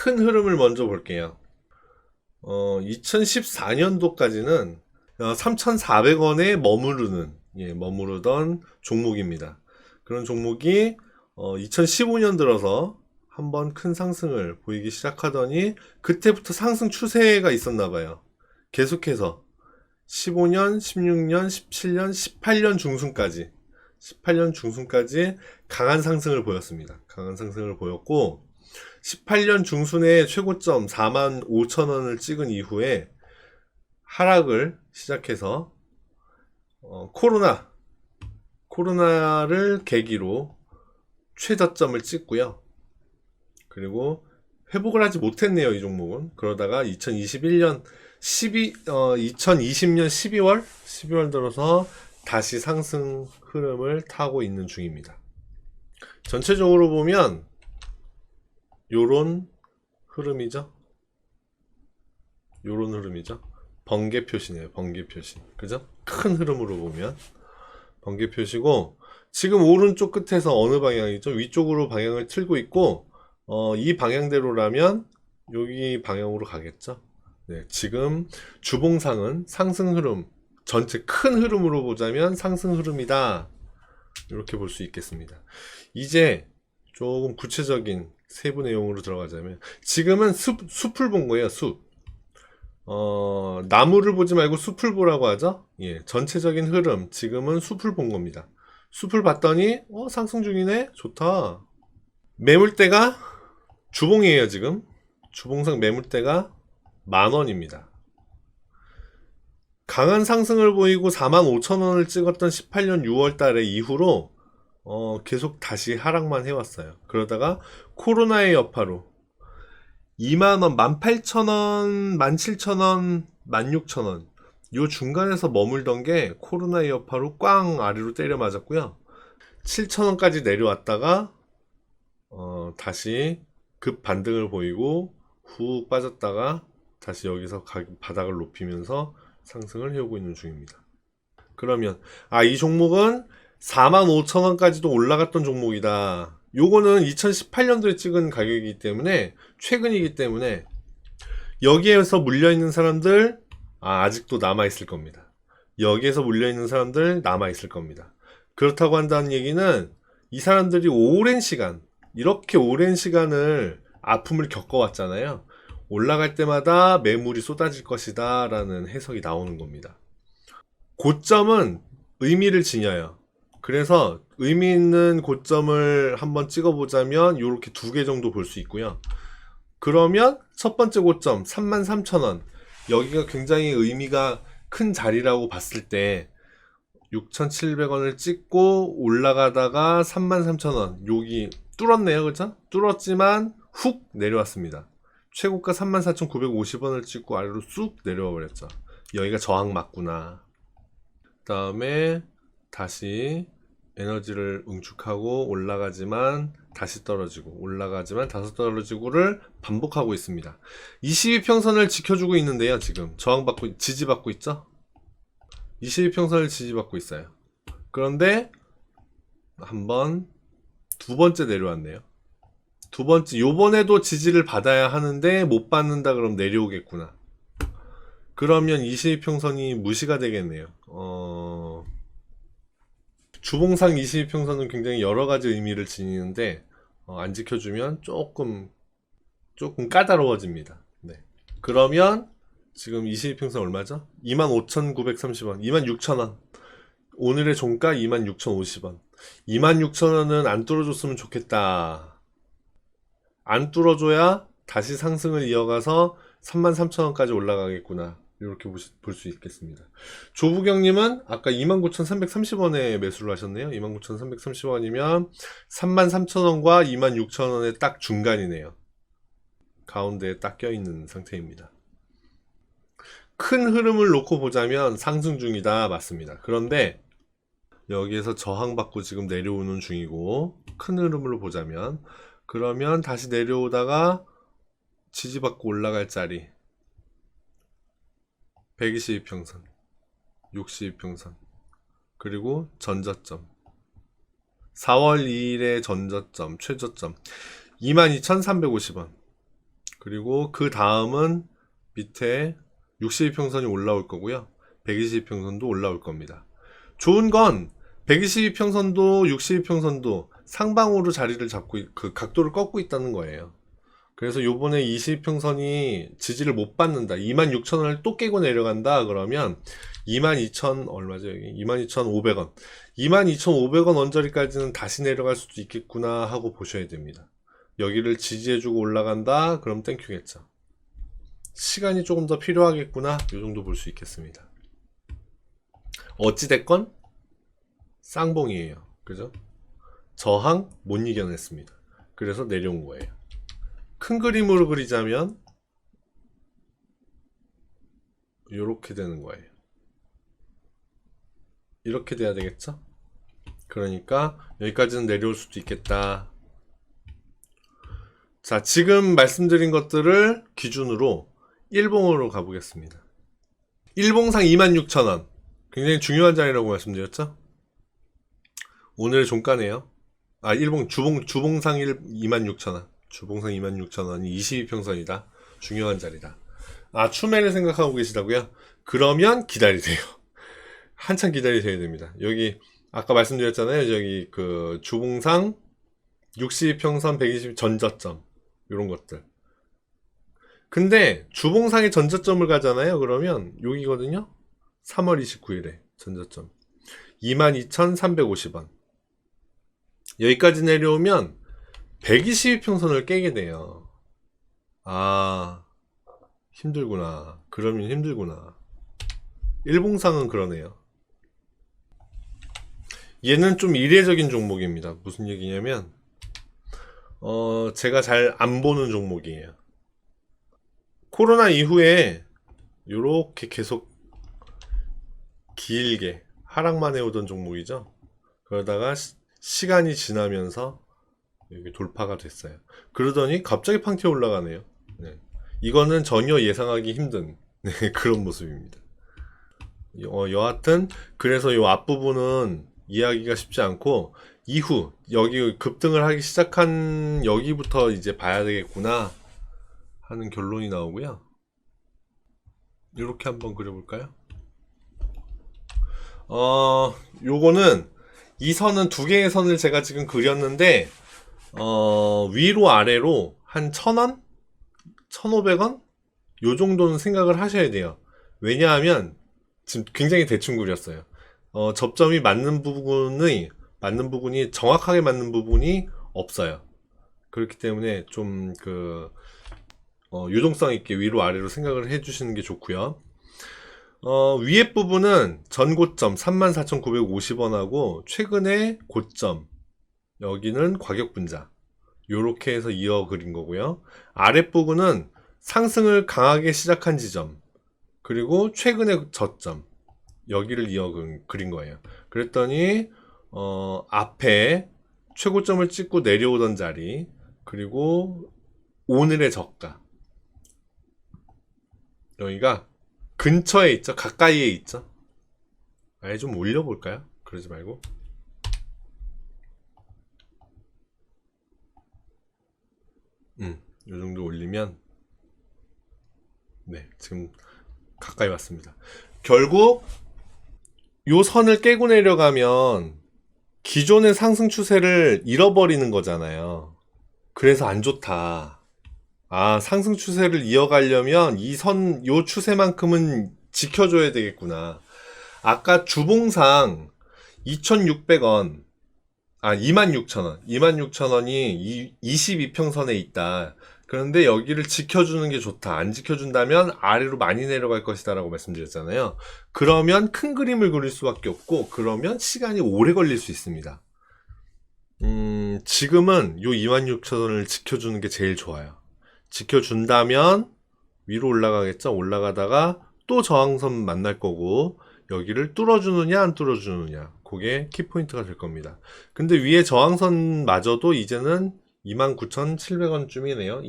큰 흐름을 먼저 볼게요. 2014년도까지는 3,400원에 머무르던 종목입니다. 그런 종목이 2015년 들어서 한번 큰 상승을 보이기 시작하더니 그때부터 상승 추세가 있었나 봐요. 계속해서 15년, 16년, 17년, 18년 중순까지 강한 상승을 보였습니다. 강한 상승을 보였고 18년 중순에 최고점 45,000원을 찍은 이후에 하락을 시작해서 코로나를 계기로 최저점을 찍고요. 그리고 회복을 하지 못했네요, 이 종목은. 그러다가 2020년 12월 들어서 다시 상승 흐름을 타고 있는 중입니다. 전체적으로 보면 요런 흐름이죠. 번개 표시네요. 번개 표시. 그죠? 큰 흐름으로 보면 번개 표시고, 지금 오른쪽 끝에서 어느 방향이죠? 위쪽으로 방향을 틀고 있고, 이 방향대로라면 여기 방향으로 가겠죠. 네, 지금 주봉상은 상승 흐름, 전체 큰 흐름으로 보자면 상승 흐름이다, 이렇게 볼 수 있겠습니다. 이제 조금 구체적인 세부 내용으로 들어가자면, 지금은 숲을 본 거예요. 숲. 나무를 보지 말고 숲을 보라고 하죠. 예, 전체적인 흐름, 지금은 숲을 본 겁니다. 숲을 봤더니 상승 중이네. 좋다. 매물대가 주봉이에요. 지금 주봉상 매물대가 10,000원입니다. 강한 상승을 보이고 45,000원을 찍었던 18년 6월달에 이후로 계속 다시 하락만 해왔어요. 그러다가 코로나의 여파로 20,000원, 18,000원, 17,000원, 16,000원 요 중간에서 머물던 게 코로나의 여파로 꽝 아래로 때려 맞았고요. 7,000원까지 내려왔다가 다시 급 반등을 보이고 훅 빠졌다가 다시 여기서 바닥을 높이면서 상승을 해오고 있는 중입니다. 그러면 이 종목은 45,000원까지도 올라갔던 종목이다. 요거는 2018년도에 찍은 가격이기 때문에, 최근이기 때문에 여기에서 물려있는 사람들 아직도 남아있을 겁니다. 여기에서 물려있는 사람들 남아있을 겁니다. 그렇다고 한다는 얘기는 이 사람들이 이렇게 오랜 시간을 아픔을 겪어왔잖아요. 올라갈 때마다 매물이 쏟아질 것이다 라는 해석이 나오는 겁니다. 고점은 의미를 지녀요. 그래서 의미 있는 고점을 한번 찍어보자면 이렇게 2개 정도 볼 수 있고요. 그러면 첫 번째 고점 33,000원, 여기가 굉장히 의미가 큰 자리라고 봤을 때 6,700원을 찍고 올라가다가 33,000원 여기 뚫었네요. 그죠? 뚫었지만 훅 내려왔습니다. 최고가 34,950원을 찍고 아래로 쑥 내려와 버렸죠. 여기가 저항 맞구나. 그 다음에 다시 에너지를 응축하고 올라가지만 다시 떨어지고, 올라가지만 다시 떨어지고를 반복하고 있습니다. 22평선을 지켜주고 있는데요. 지금 지지받고 있죠. 22평선을 지지받고 있어요. 그런데 두 번째 내려왔네요. 두 번째, 요번에도 지지를 받아야 하는데 못 받는다 그럼 내려오겠구나. 그러면 22평선이 무시가 되겠네요. 주봉상 22평선은 굉장히 여러가지 의미를 지니는데 안 지켜주면 조금 까다로워집니다. 네. 그러면 지금 22평선 얼마죠? 25,930원, 26,000원. 오늘의 종가 26,050원. 26,000원은 안 뚫어줬으면 좋겠다. 안 뚫어줘야 다시 상승을 이어가서 33,000원까지 올라가겠구나. 이렇게 볼 수 있겠습니다. 조부경님은 아까 29,330원에 매수를 하셨네요. 29,330원이면 33,000원과 26,000원의 딱 중간이네요. 가운데에 딱 껴있는 상태입니다. 큰 흐름을 놓고 보자면 상승 중이다, 맞습니다. 그런데 여기에서 저항받고 지금 내려오는 중이고, 큰 흐름으로 보자면, 그러면 다시 내려오다가 지지받고 올라갈 자리 122평선, 62평선, 그리고 전저점 4월 2일의 전저점 최저점 22,350원, 그리고 그 다음은 밑에 62평선이 올라올 거고요. 122평선도 올라올 겁니다. 좋은 건 122평선도 62평선도 상방으로 자리를 잡고 그 각도를 꺾고 있다는 거예요. 그래서 요번에 22평선이 지지를 못 받는다. 26,000원을 또 깨고 내려간다. 그러면 22,000 얼마죠? 여기 22,500원. 22,500원 언저리까지는 다시 내려갈 수도 있겠구나 하고 보셔야 됩니다. 여기를 지지해주고 올라간다. 그럼 땡큐겠죠. 시간이 조금 더 필요하겠구나. 요 정도 볼 수 있겠습니다. 어찌됐건 쌍봉이에요. 그죠? 저항 못 이겨냈습니다. 그래서 내려온 거예요. 큰 그림으로 그리자면 이렇게 되는 거예요. 이렇게 돼야 되겠죠? 그러니까 여기까지는 내려올 수도 있겠다. 자, 지금 말씀드린 것들을 기준으로 일봉으로 가보겠습니다. 일봉상 26,000원. 굉장히 중요한 자리라고 말씀드렸죠? 오늘의 종가네요. 일봉 주봉상 26,000원. 주봉상 26,000원이 22평선이다. 중요한 자리다. 추매를 생각하고 계시다고요? 그러면 기다리세요. 한참 기다리셔야 됩니다. 여기 아까 말씀드렸잖아요. 저기 그 주봉상 62평선 120 전저점 이런 것들. 근데 주봉상의 전저점을 가잖아요. 그러면 여기거든요. 3월 29일에 전저점 22,350원. 여기까지 내려오면 122평선을 깨게 돼요. 힘들구나. 그러면 힘들구나. 일봉상은 그러네요. 얘는 좀 이례적인 종목입니다. 무슨 얘기냐면 제가 잘 안 보는 종목이에요. 코로나 이후에 요렇게 계속 길게 하락만 해오던 종목이죠. 그러다가 시간이 지나면서 여기 돌파가 됐어요. 그러더니 갑자기 팡튀어 올라가네요. 네. 이거는 전혀 예상하기 힘든 그런 모습입니다. 여하튼 그래서 요 앞부분은 이해하기가 쉽지 않고 이후 여기 급등을 하기 시작한 여기부터 이제 봐야 되겠구나 하는 결론이 나오고요. 이렇게 한번 그려볼까요? 요거는 이 선은 두 개의 선을 제가 지금 그렸는데 위로 아래로 한 1,000원? 1,500원? 요 정도는 생각을 하셔야 돼요. 왜냐하면 지금 굉장히 대충 그렸어요. 접점이 맞는 부분이 정확하게 맞는 부분이 없어요. 그렇기 때문에 좀 유동성 있게 위로 아래로 생각을 해주시는 게 좋고요. 위에 부분은 전고점 34,950원하고 최근의 고점 여기는 가격분자 요렇게 해서 이어 그린 거고요. 아랫부분은 상승을 강하게 시작한 지점 그리고 최근의 저점 여기를 이어 그린 거예요. 그랬더니 앞에 최고점을 찍고 내려오던 자리 그리고 오늘의 저가 여기가 근처에 있죠. 가까이에 있죠. 아예 좀 올려볼까요? 그러지 말고 요 정도 올리면 네 지금 가까이 왔습니다. 결국 요 선을 깨고 내려가면 기존의 상승 추세를 잃어버리는 거잖아요. 그래서 안 좋다. 상승 추세를 이어가려면 요 추세만큼은 지켜줘야 되겠구나. 아까 주봉상 2,600원, 26,000원, 26,000원이 22평선에 있다. 그런데 여기를 지켜주는 게 좋다. 안 지켜준다면 아래로 많이 내려갈 것이다 라고 말씀드렸잖아요. 그러면 큰 그림을 그릴 수밖에 없고 그러면 시간이 오래 걸릴 수 있습니다. 지금은 요 26,000원을 지켜주는 게 제일 좋아요. 지켜준다면 위로 올라가겠죠. 올라가다가 또 저항선 만날 거고 여기를 뚫어주느냐 안 뚫어주느냐 그게 키포인트가 될 겁니다. 근데 위에 저항선마저도 이제는 29,700원쯤이네요.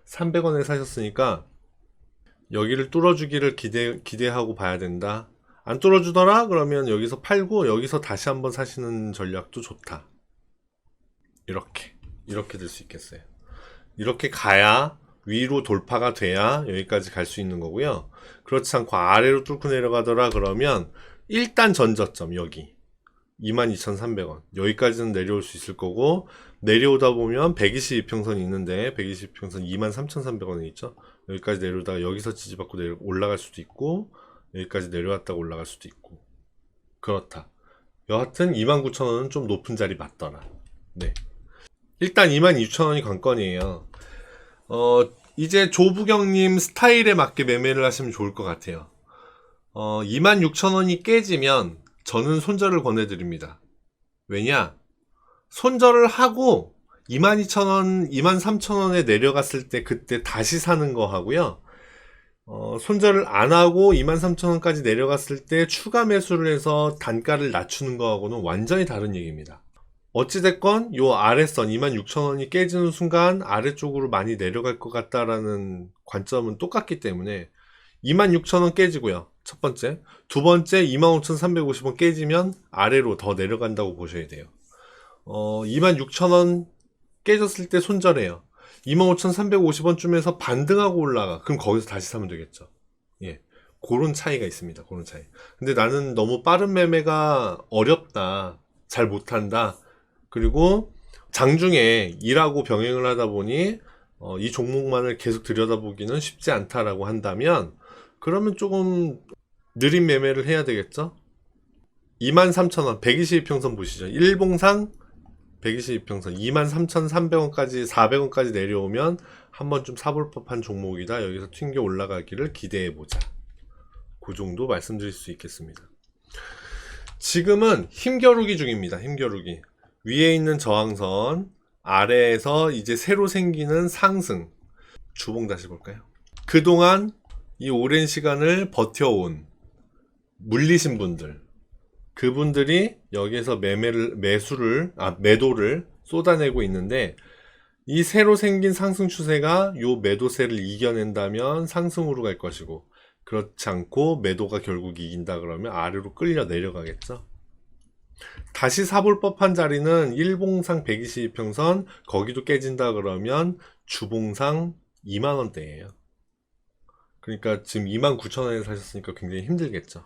29,300원에 사셨으니까 여기를 뚫어주기를 기대하고 봐야 된다. 안 뚫어주더라? 그러면 여기서 팔고 여기서 다시 한번 사시는 전략도 좋다. 이렇게 될 수 있겠어요. 이렇게 가야 위로 돌파가 돼야 여기까지 갈 수 있는 거고요. 그렇지 않고 아래로 뚫고 내려가더라 그러면 일단 전저점 여기 22,300원 여기까지는 내려올 수 있을 거고, 내려오다 보면 122평선이 있는데 122평선 23,300원에 있죠. 여기까지 내려오다가 여기서 지지받고 올라갈 수도 있고, 여기까지 내려왔다가 올라갈 수도 있고, 그렇다. 여하튼 29,000원은 좀 높은 자리 맞더라. 네. 일단 22,000원이 관건이에요. 이제 조부경님 스타일에 맞게 매매를 하시면 좋을 것 같아요. 26,000원이 깨지면 저는 손절을 권해드립니다. 왜냐? 손절을 하고 22,000원, 23,000원에 내려갔을 때 그때 다시 사는 거 하고요. 손절을 안 하고 23,000원까지 내려갔을 때 추가 매수를 해서 단가를 낮추는 거하고는 완전히 다른 얘기입니다. 어찌됐건 요 아래선 26,000원이 깨지는 순간 아래쪽으로 많이 내려갈 것 같다라는 관점은 똑같기 때문에 26,000원 깨지고요. 첫 번째. 두 번째 25,350원 깨지면 아래로 더 내려간다고 보셔야 돼요. 26,000원 깨졌을 때 손절해요. 25,350원쯤에서 반등하고 올라가. 그럼 거기서 다시 사면 되겠죠. 예. 그런 차이가 있습니다. 그런 차이. 근데 나는 너무 빠른 매매가 어렵다. 잘 못한다. 그리고 장중에 일하고 병행을 하다 보니 이 종목만을 계속 들여다보기는 쉽지 않다라고 한다면, 그러면 조금 느린 매매를 해야 되겠죠. 23,000원 122평선 보시죠. 일봉상 122평선 23,300원까지 400원까지 내려오면 한 번쯤 사볼 법한 종목이다. 여기서 튕겨 올라가기를 기대해보자. 그 정도 말씀드릴 수 있겠습니다. 지금은 힘겨루기 중입니다. 힘겨루기. 위에 있는 저항선, 아래에서 이제 새로 생기는 상승. 주봉 다시 볼까요? 그동안 이 오랜 시간을 버텨온 물리신 분들, 그분들이 여기에서 매도를 쏟아내고 있는데, 이 새로 생긴 상승 추세가 요 매도세를 이겨낸다면 상승으로 갈 것이고, 그렇지 않고 매도가 결국 이긴다 그러면 아래로 끌려 내려가겠죠. 다시 사볼 법한 자리는 일봉상 122평선, 거기도 깨진다 그러면 주봉상 2만원대예요. 그러니까 지금 29,000원에 사셨으니까 굉장히 힘들겠죠.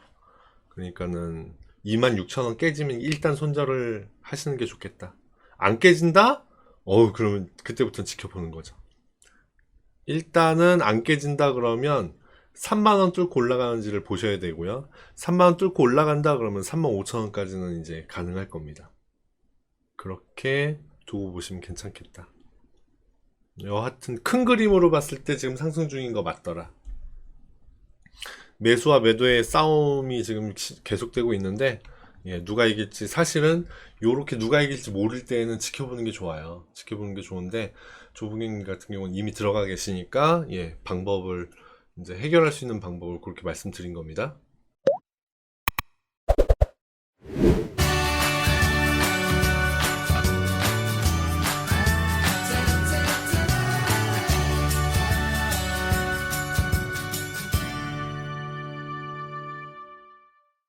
그러니까는 26,000원 깨지면 일단 손절을 하시는 게 좋겠다. 안 깨진다? 그러면 그때부터는 지켜보는 거죠. 일단은 안 깨진다 그러면 3만원 뚫고 올라가는지를 보셔야 되고요. 3만원 뚫고 올라간다 그러면 35,000원까지는 이제 가능할 겁니다. 그렇게 두고 보시면 괜찮겠다. 여하튼 큰 그림으로 봤을 때 지금 상승 중인 거 맞더라. 매수와 매도의 싸움이 지금 계속되고 있는데, 누가 이길지, 사실은 요렇게 누가 이길지 모를 때에는 지켜보는 게 좋아요. 지켜보는 게 좋은데, 조부경 같은 경우는 이미 들어가 계시니까 방법을 이제 해결할 수 있는 방법을 그렇게 말씀드린 겁니다.